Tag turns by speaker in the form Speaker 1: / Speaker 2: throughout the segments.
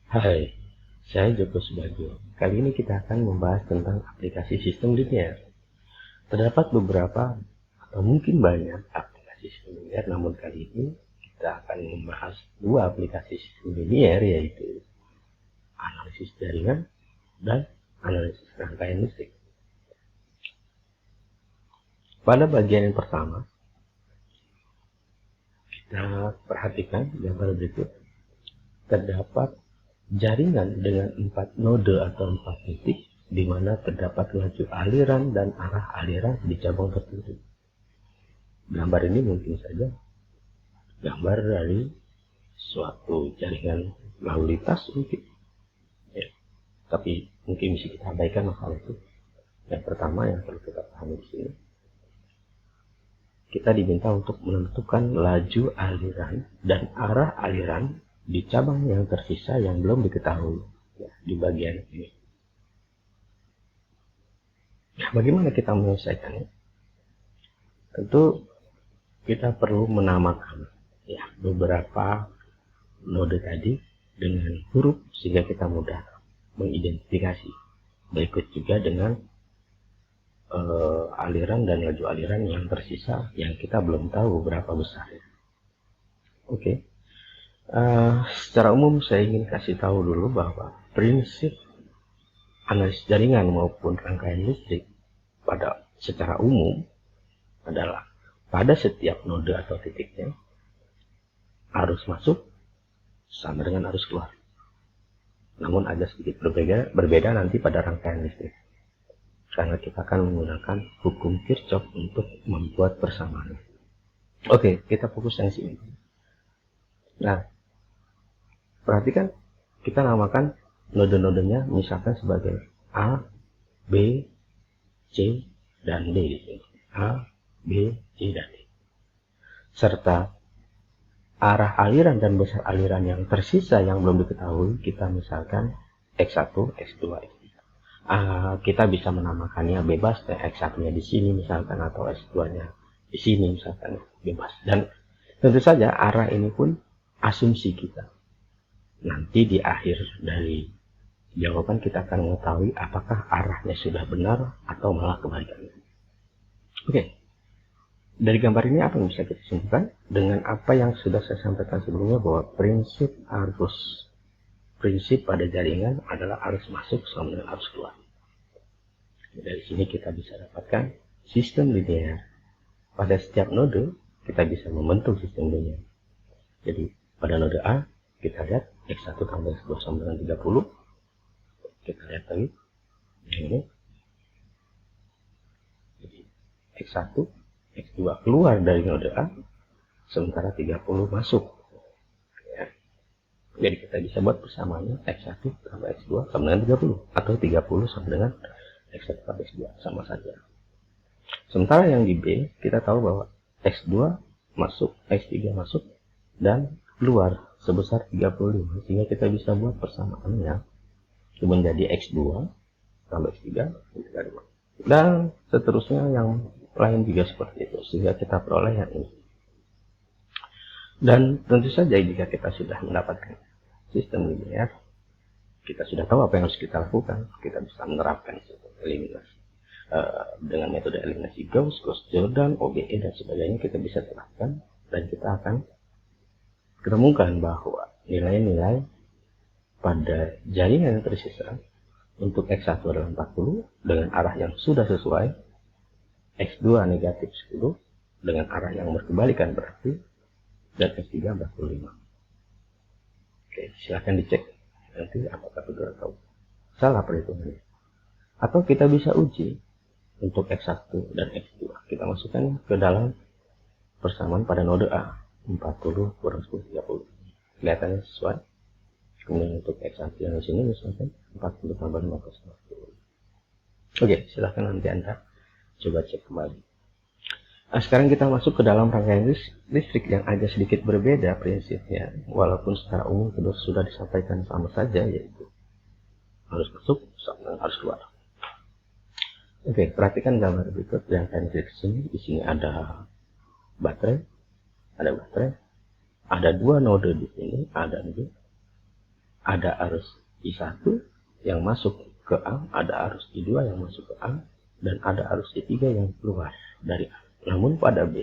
Speaker 1: Hai, saya Joko Subagio. Kali ini kita akan membahas tentang aplikasi sistem linear. Terdapat beberapa atau mungkin banyak aplikasi sistem linear, namun kali ini kita akan membahas dua aplikasi sistem linear, yaitu analisis jaringan dan analisis rangkaian listrik. Pada bagian yang pertama, kita perhatikan gambar berikut. Terdapat jaringan dengan 4 node atau 4 titik, di mana terdapat laju aliran dan arah aliran di cabang tertentu. Gambar ini mungkin saja gambar dari suatu jaringan lalu lintas mungkin. Ya, tapi mungkin bisa kita abaikan masalah itu. Yang pertama yang perlu kita pahami di sini, kita diminta untuk menentukan laju aliran dan arah aliran di cabang yang tersisa yang belum diketahui, ya, di bagian ini. Nah, bagaimana kita menyelesaikannya? Tentu kita perlu menamakan, ya, beberapa node tadi dengan huruf sehingga kita mudah mengidentifikasi. Berikut juga dengan aliran dan laju aliran yang tersisa yang kita belum tahu berapa besarnya. Oke. Secara umum saya ingin kasih tahu dulu bahwa prinsip analisis jaringan maupun rangkaian listrik secara umum adalah pada setiap node atau titiknya arus masuk sama dengan arus keluar. Namun ada sedikit berbeda nanti pada rangkaian listrik, karena kita akan menggunakan hukum Kirchhoff untuk membuat persamaan. Oke, kita fokus yang sini. Nah, perhatikan kita namakan node-nodenya misalkan sebagai A, B, C, dan D di sini. A, B, C, dan D. Serta arah aliran dan besar aliran yang tersisa yang belum diketahui, kita misalkan X1, X2, X3. Kita bisa menamakannya bebas, X1-nya di sini misalkan, atau X2-nya di sini misalkan, bebas. Dan tentu saja arah ini pun asumsi kita. Nanti di akhir dari jawaban kita akan mengetahui apakah arahnya sudah benar atau malah kebalikannya. Oke. Dari gambar ini apa yang bisa kita simpulkan? Dengan apa yang sudah saya sampaikan sebelumnya, bahwa prinsip pada jaringan adalah arus masuk sama dengan arus keluar. Dari sini kita bisa dapatkan sistem linear. Pada setiap node kita bisa membentuk sistem linear. Jadi pada node A kita lihat X1 tambah X2 sama dengan 30. Kita lihat lagi yang ini. Jadi X1, X2 keluar dari node A, sementara 30 masuk. Ya. Jadi kita bisa buat persamaannya X1 tambah X2 sama dengan 30, atau 30 sama dengan X1 tambah X2, sama saja. Sementara yang di B, kita tahu bahwa X2 masuk, X3 masuk, dan keluar sebesar 35, sehingga kita bisa buat persamaannya menjadi X2 tambah X3, dan seterusnya yang lain juga seperti itu, sehingga kita peroleh yang ini. Dan tentu saja jika kita sudah mendapatkan sistem linear, kita sudah tahu apa yang harus kita lakukan. Kita bisa menerapkan sistem eliminasi dengan metode eliminasi Gauss, Jordan, OBE, dan sebagainya. Kita bisa terapkan, dan kita akan ketemukan bahwa nilai-nilai pada jaringan yang tersisa untuk X1 adalah 40 dengan arah yang sudah sesuai, X2 negatif 10 dengan arah yang berkebalikan berarti, dan X3 45. Oke, silahkan dicek nanti apakah saudara tahu salah perhitungannya. Atau kita bisa uji untuk X1 dan X2. Kita masukkan ke dalam persamaan pada node A, 40 kurang 10, 30. Kelihatannya sesuai. Kemudian untuk X1 yang di sini misalkan 40 tambah 15, 40. Oke, silahkan nanti Anda coba cek kembali. Nah, sekarang kita masuk ke dalam rangkaian listrik yang agak sedikit berbeda prinsipnya, walaupun secara umum sudah disampaikan sama saja, yaitu harus masuk sama dengan harus keluar. Oke, perhatikan gambar berikut rangkaian listrik sini. Di sini ada baterai, ada dua node di sini, ada ada arus I1 yang masuk ke A, ada arus I2 yang masuk ke A, dan ada arus I3 yang keluar dari A. Namun pada B,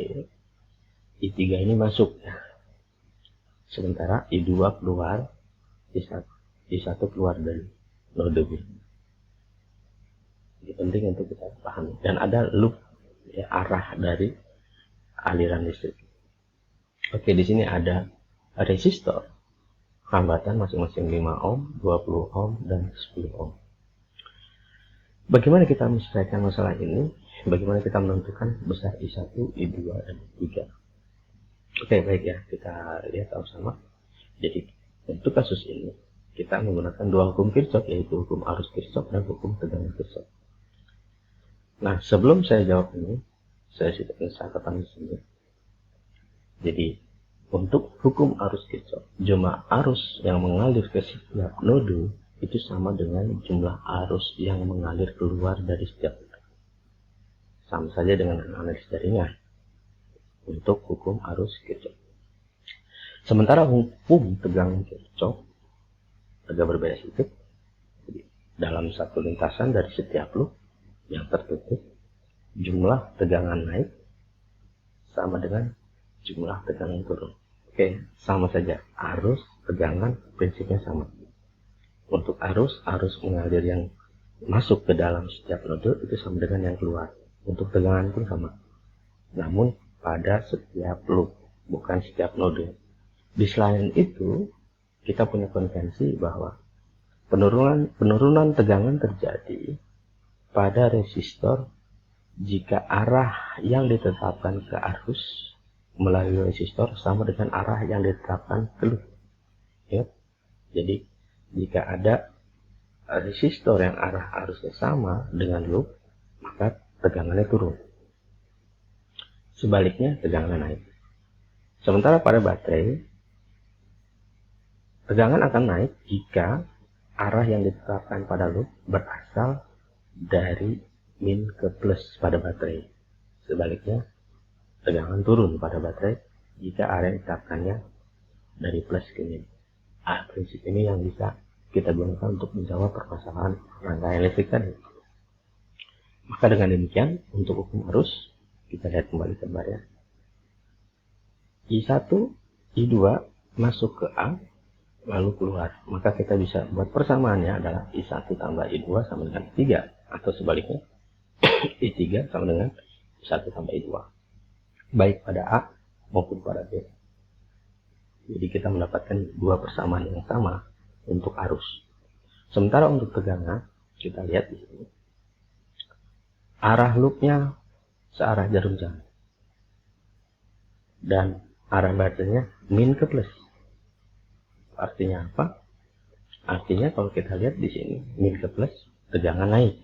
Speaker 1: I3 ini masuk, sementara I2 keluar, I1 keluar dari node B. Ini penting untuk kita pahami. Dan ada loop, arah dari aliran listrik. Oke, di sini ada resistor, hambatan masing-masing 5 ohm, 20 ohm, dan 10 ohm. Bagaimana kita menyelesaikan masalah ini? Bagaimana kita menentukan besar I1, I2, dan I3? Oke, baik ya, kita lihat sama-sama. Jadi, untuk kasus ini, kita menggunakan dua hukum Kirchhoff, yaitu hukum arus Kirchhoff dan hukum tegangan Kirchhoff. Nah, sebelum saya jawab ini, saya sudah catatan di sini. Jadi, untuk hukum arus Kirchhoff, jumlah arus yang mengalir ke setiap node itu sama dengan jumlah arus yang mengalir keluar dari setiap node. Sama saja dengan analis jaringan untuk hukum arus Kirchhoff. Sementara hukum tegangan Kirchhoff agak berbeda sedikit. Dalam satu lintasan dari setiap loop yang tertutup, jumlah tegangan naik sama dengan jumlah tegangan turun. Oke, sama saja. Arus, tegangan, prinsipnya sama. Untuk arus mengalir yang masuk ke dalam setiap node itu sama dengan yang keluar. Untuk tegangan pun sama. Namun pada setiap loop, bukan setiap node. Di selain itu, kita punya konvensi bahwa penurunan tegangan terjadi pada resistor jika arah yang ditetapkan ke arus melalui resistor sama dengan arah yang ditetapkan ke loop. Ya. Jadi jika ada resistor yang arah arusnya sama dengan loop, maka tegangannya turun. Sebaliknya tegangan naik. Sementara pada baterai, tegangan akan naik jika arah yang ditetapkan pada loop berasal dari min ke plus pada baterai. Sebaliknya, tegangan turun pada baterai jika arah yang ditetapkannya dari plus ke min. Prinsip ini yang bisa kita gunakan untuk menjawab permasalahan rangkaian listrik tadi. Maka dengan demikian, untuk hukum arus, kita lihat kembali gambarnya. I1, I2 masuk ke A, lalu keluar. Maka kita bisa buat persamaannya adalah I1 tambah I2 sama dengan 3. Atau sebaliknya, I3 sama dengan I1 tambah I2. Baik pada A maupun pada B. Jadi kita mendapatkan dua persamaan yang sama untuk arus. Sementara untuk tegangan, kita lihat di sini. Arah loopnya searah jarum jam. Dan arah baterainya min ke plus. Artinya apa? Artinya kalau kita lihat di sini, min ke plus, tegangan naik.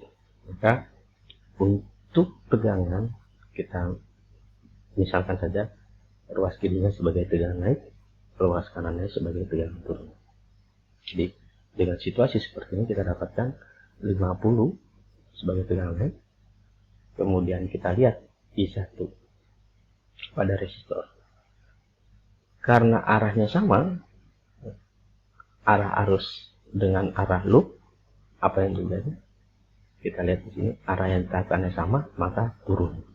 Speaker 1: Maka untuk tegangan, kita misalkan saja ruas kirinya sebagai tegangan naik, ruas kanannya sebagai tegangan turun. Jadi dengan situasi seperti ini kita dapatkan 50 sebagai tegangan naik. Kemudian kita lihat I1 pada resistor. Karena arahnya sama, arah arus dengan arah loop, apa yang terjadi? Kita lihat di sini, arah yang ditetapkannya sama, maka turun.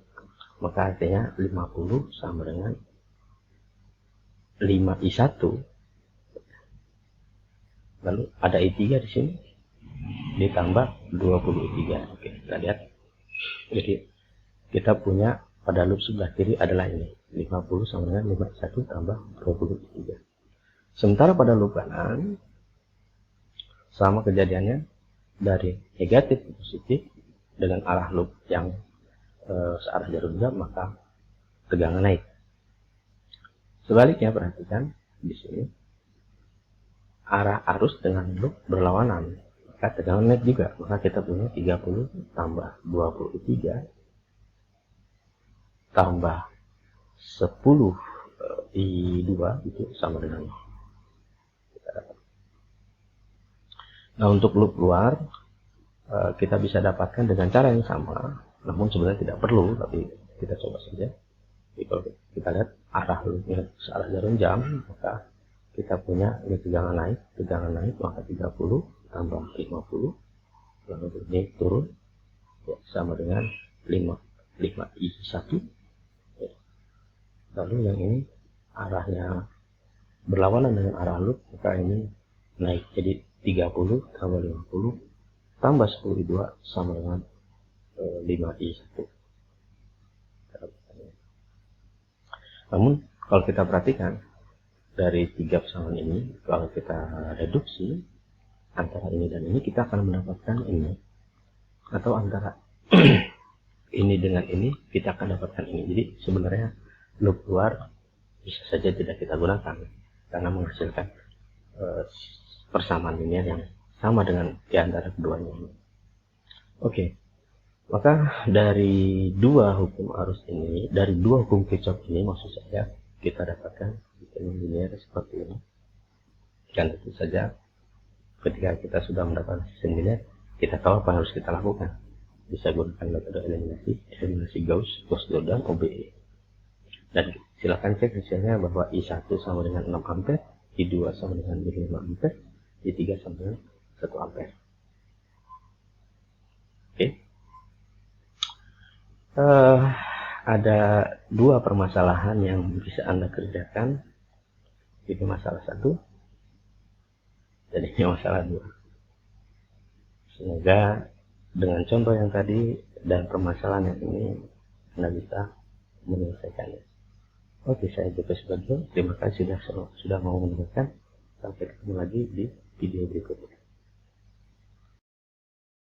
Speaker 1: Maka artinya 50 sama dengan 5I1. Lalu ada I3 di sini, ditambah 20I3. Oke, kita lihat. Jadi kita punya pada loop sebelah kiri adalah ini, 50 sama dengan 51 tambah 20I3. Sementara pada loop kanan sama kejadiannya, dari negatif ke positif dengan arah loop yang searah jarum jam, maka tegangan naik. Sebaliknya perhatikan di sini, arah arus dengan loop berlawanan, maka tegangan naik juga. Maka kita punya 30 tambah 20I3 tambah 10 I2 itu sama dengan 0. Nah, untuk loop luar kita bisa dapatkan dengan cara yang sama, namun sebenarnya tidak perlu, tapi kita coba saja. Jadi kalau kita lihat arah loopnya searah jarum jam, maka kita punya ini tegangan naik, maka 30 tambah 50, lalu ini turun, ya, sama dengan 5I1. Ya. Lalu yang ini arahnya berlawanan dengan arah loop, maka ini naik jadi 30 tambah 50 tambah 10I2 sama dengan 5I1. Namun kalau kita perhatikan dari tiga persamaan ini, kalau kita reduksi antara ini dan ini, kita akan mendapatkan ini, atau antara ini dengan ini kita akan dapatkan ini. Jadi sebenarnya loop luar bisa saja tidak kita gunakan karena menghasilkan persamaan linear yang sama dengan di antara keduanya ini. Oke. Maka dari dua hukum arus ini, dari dua hukum Kirchhoff ini, maksud saya, kita dapatkan sistem linear seperti ini. Dan tentu saja ketika kita sudah mendapatkan sistem linear, kita tahu apa yang harus kita lakukan. Bisa gunakan metode eliminasi Gauss, Gauss-Jordan, OBE. Dan silakan cek hasilnya bahwa I1 sama dengan 6 ampere, I2 sama dengan 5 ampere, I3 sama dengan 1 ampere. Oke. Ada dua permasalahan yang bisa Anda kerjakan. Ini masalah 1 dan ini masalah 2. Semoga dengan contoh yang tadi dan permasalahan yang ini Anda bisa menyelesaikannya. Oke, saya Joko Subagio. Terima kasih sudah mau mendengarkan. Sampai ketemu lagi di video berikutnya.